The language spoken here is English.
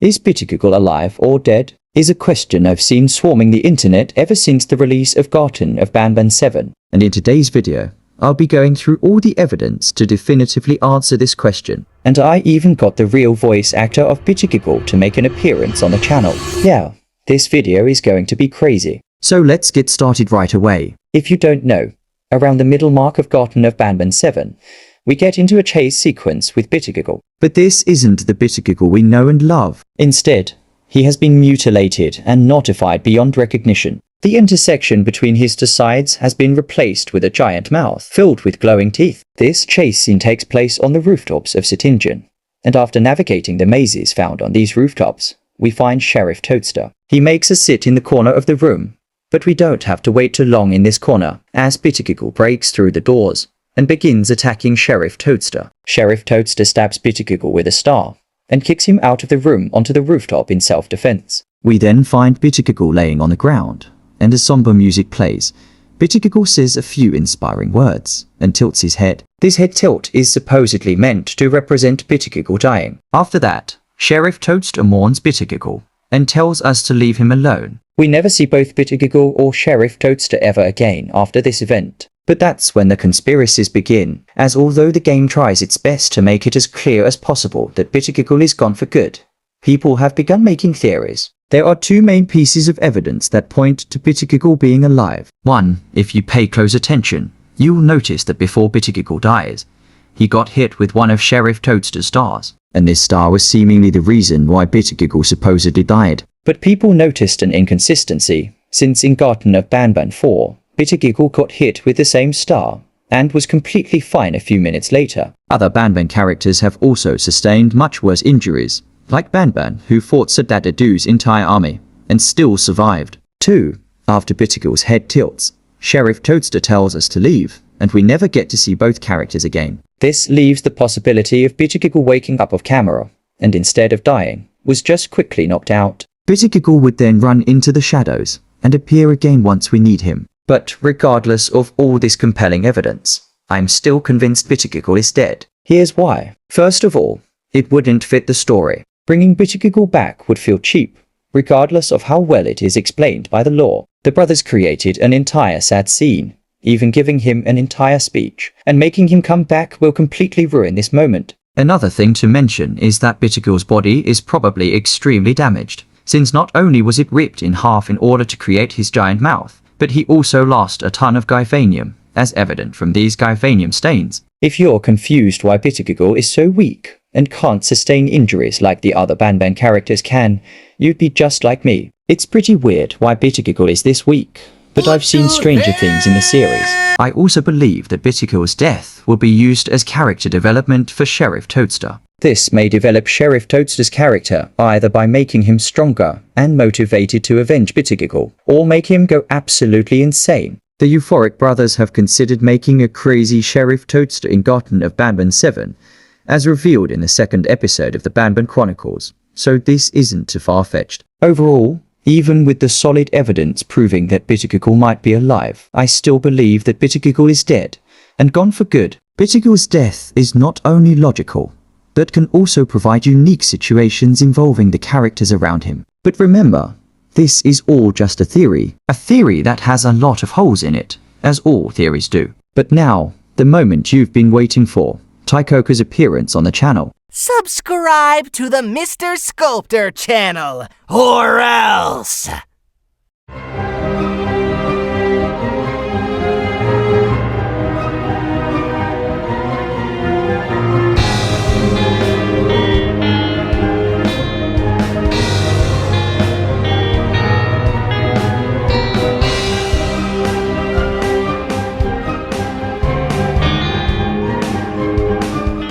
Is Bittergiggle alive or dead? Is a question I've seen swarming the internet ever since the release of Garten of Banban 7. And in today's video, I'll be going through all the evidence to definitively answer this question. And I even got the real voice actor of Bittergiggle to make an appearance on the channel. Yeah, this video is going to be crazy. So let's get started right away. If you don't know, around the middle mark of Garten of Banban 7, we get into a chase sequence with Bittergiggle. But this isn't the Bittergiggle we know and love. Instead, he has been mutilated and notified beyond recognition. The intersection between his two sides has been replaced with a giant mouth filled with glowing teeth. This chase scene takes place on the rooftops of Sittingen, and after navigating the mazes found on these rooftops, we find Sheriff Toadster. He makes us sit in the corner of the room, but we don't have to wait too long in this corner, as Bittergiggle breaks through the doors and begins attacking Sheriff Toadster. Sheriff Toadster stabs Bittergiggle with a star and kicks him out of the room onto the rooftop in self-defense. We then find Bittergiggle laying on the ground, and as somber music plays, Bittergiggle says a few inspiring words and tilts his head. This head tilt is supposedly meant to represent Bittergiggle dying. After that, Sheriff Toadster mourns Bittergiggle and tells us to leave him alone. We never see both Bittergiggle or Sheriff Toadster ever again after this event. But that's when the conspiracies begin, as although the game tries its best to make it as clear as possible that Bittergiggle is gone for good, people have begun making theories. There are two main pieces of evidence that point to Bittergiggle being alive. One, if you pay close attention, you'll notice that before Bittergiggle dies, he got hit with one of Sheriff Toadster's stars, and this star was seemingly the reason why Bittergiggle supposedly died. But people noticed an inconsistency, since in Garten of Banban 4, Bittergiggle got hit with the same star, and was completely fine a few minutes later. Other Banban characters have also sustained much worse injuries, like Banban, who fought Sadadadu's entire army, and still survived. 2. After Bittergiggle's head tilts, Sheriff Toadster tells us to leave, and we never get to see both characters again. This leaves the possibility of Bittergiggle waking up off camera, and instead of dying, was just quickly knocked out. Bittergiggle would then run into the shadows, and appear again once we need him. But regardless of all this compelling evidence, I'm still convinced Bittergiggle is dead. Here's why. First of all, it wouldn't fit the story. Bringing Bittergiggle back would feel cheap, regardless of how well it is explained by the lore. The brothers created an entire sad scene, even giving him an entire speech, and making him come back will completely ruin this moment. Another thing to mention is that Bittergiggle's body is probably extremely damaged, since not only was it ripped in half in order to create his giant mouth, but he also lost a ton of gyphanium, as evident from these gyphanium stains. If you're confused why Bittergiggle is so weak and can't sustain injuries like the other Banban characters can, you'd be just like me. It's pretty weird why Bittergiggle is this weak, but I've seen stranger things in the series. I also believe that Bittergiggle's death will be used as character development for Sheriff Toadster. This may develop Sheriff Toadster's character either by making him stronger and motivated to avenge Bittergiggle, or make him go absolutely insane. The Euphoric brothers have considered making a crazy Sheriff Toadster in Garten of Banban 7, as revealed in the second episode of the Banban Chronicles, so this isn't too far-fetched. Overall, even with the solid evidence proving that Bittergiggle might be alive, I still believe that Bittergiggle is dead, and gone for good. Bittergiggle's death is not only logical, but can also provide unique situations involving the characters around him. But remember, this is all just a theory that has a lot of holes in it, as all theories do. But now, the moment you've been waiting for, Tycoca's appearance on the channel. Subscribe to the Mr. Sculptor channel, or else!